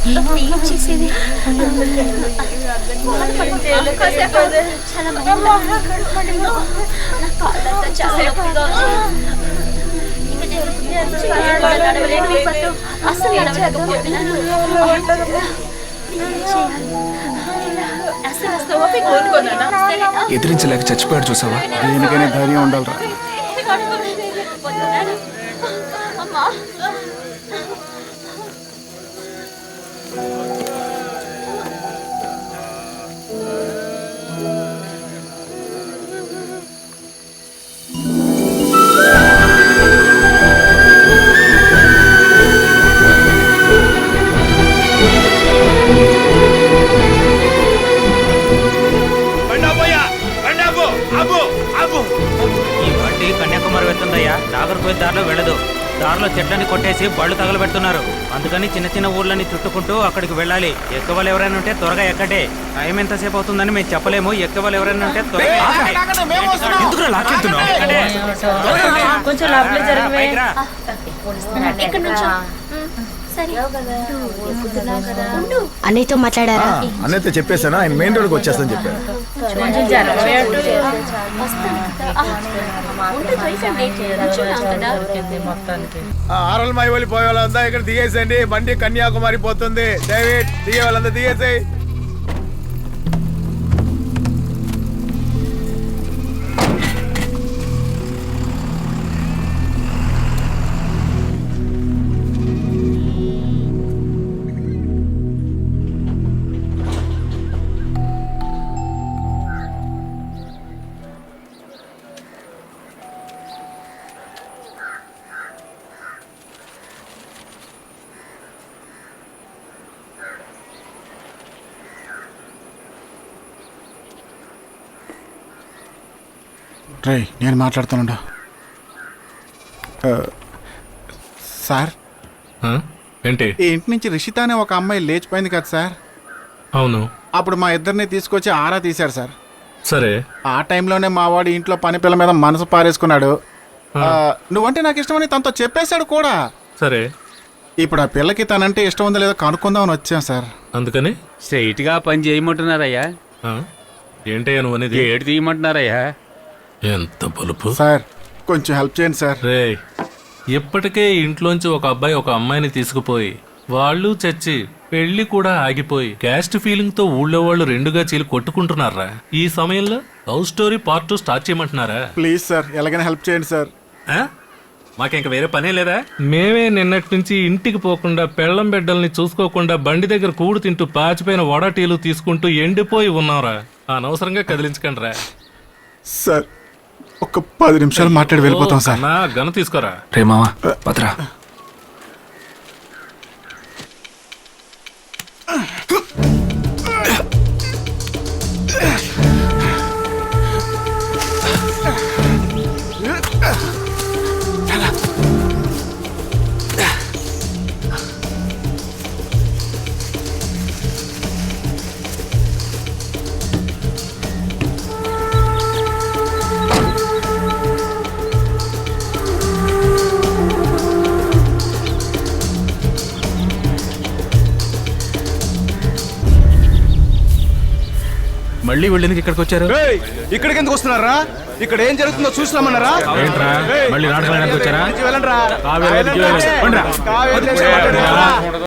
ఏం చేసేది? చాలా నొప్పిగా ఉంది. అసలు నడవలేకపోతున్నాను. ఎదిరించలేక చచ్చిపోయాడు చూసావా? దేనికైనా ధైర్యం ఉండాలిరా. అమ్మా ఈ బండి కన్యాకుమారి వెళ్తుందయ్యా. నాగర్కోయిల్ దారిలో వెళ్ళదు. దారిలో చెట్లని కొట్టేసి బళ్ళు తగలబెడుతున్నారు. అందుకని చిన్న చిన్న ఊర్లని చుట్టుకుంటూ అక్కడికి వెళ్ళాలి. ఎక్కవాళ్ళు ఎవరైనా ఉంటే త్వరగా ఎక్కడే. టైం ఎంతసేపు అవుతుందని మేము చెప్పలేము. ఎక్కవాళ్ళు ఎవరైనా ఉంటే త్వరగా ఇక్కడ నుంచి అన్నయ్యతో మాట్లాడారా? అన్నైతే చెప్పేశాను, ఆయన మెయిన్ రోడ్కి వచ్చేస్తాను చెప్పాను. ఆరల్ మై వెళ్ళి పోయే వాళ్ళంతా ఇక్కడ దిగేసండి. బండి కన్యాకుమారి పోతుంది. డేవిడ్ దిగే వాళ్ళంతా దిగేసాయి. రే నేను మాట్లాడుతానుండా. సార్ ఏంటి? ఈ ఇంటి నుంచి రిషిత అనే ఒక అమ్మాయి లేచిపోయింది కదా సార్. అవును. అప్పుడు మా ఇద్దరిని తీసుకొచ్చి ఆరా తీశారు సార్. సరే. ఆ టైంలోనే మా వాడు ఇంట్లో పని పిల్ల మీద మనసు పారేసుకున్నాడు. నువ్వంటే నాకు ఇష్టమని తనతో చెప్పేశాడు కూడా. సరే. ఇప్పుడు ఆ పిల్లకి తనంటే ఇష్టం ఉందో లేదో కనుక్కుందామని వచ్చాం సార్. అందుకని స్ట్రైట్ గా పని చేయమంటున్నారయ్యా. ఏంటయ్యా నువ్వు అనేది? ఏడు తీయమంటున్నారయ్యా. ఎంత బలుపు సార్, కొంచెం హెల్ప్ చేయండి సార్. రే, ఇప్పటికే ఇంట్లోంచి ఒక అబ్బాయి ఒక అమ్మాయిని తీసుకుపోయి వాళ్ళు చచ్చి పెళ్లి కూడా ఆగిపోయి క్యాస్ట్ ఫీలింగ్ తో ఊళ్ళో వాళ్ళు రెండుగా చీలి కొట్టుకుంటున్నారా? ఈ సమయంలో లవ్ స్టోరీ పార్ట్ 2 స్టార్ట్ చేయమంటున్నారా? ప్లీజ్ సార్, ఎలాగైనా హెల్ప్ చేయండి సార్. మాకింక వేరే పనే లేదా? మేమే నిన్నటి నుంచి ఇంటికి పోకుండా పెళ్లం బిడ్డల్ని చూసుకోకుండా బండి దగ్గర కూడు తింటూ పాచిపోయిన వడటీలు తీసుకుంటూ ఎండిపోయి ఉన్నారా? అనవసరంగా కదిలించకండి రా. సార్, ఒక 10 నిమిషాలు మాట్లాడి వెళ్ళిపోతాం సార్. నా గన తీసుకోరా. రే మావా పదరా. మళ్ళీ వెళ్ళడానికి ఇక్కడికి వచ్చారు. ఇక్కడికి ఎందుకు వస్తున్నారా? ఇక్కడ ఏం జరుగుతుందో చూసినామన్నారా? మళ్ళీ నాటకాలు వచ్చారా? వెళ్ళండి రా.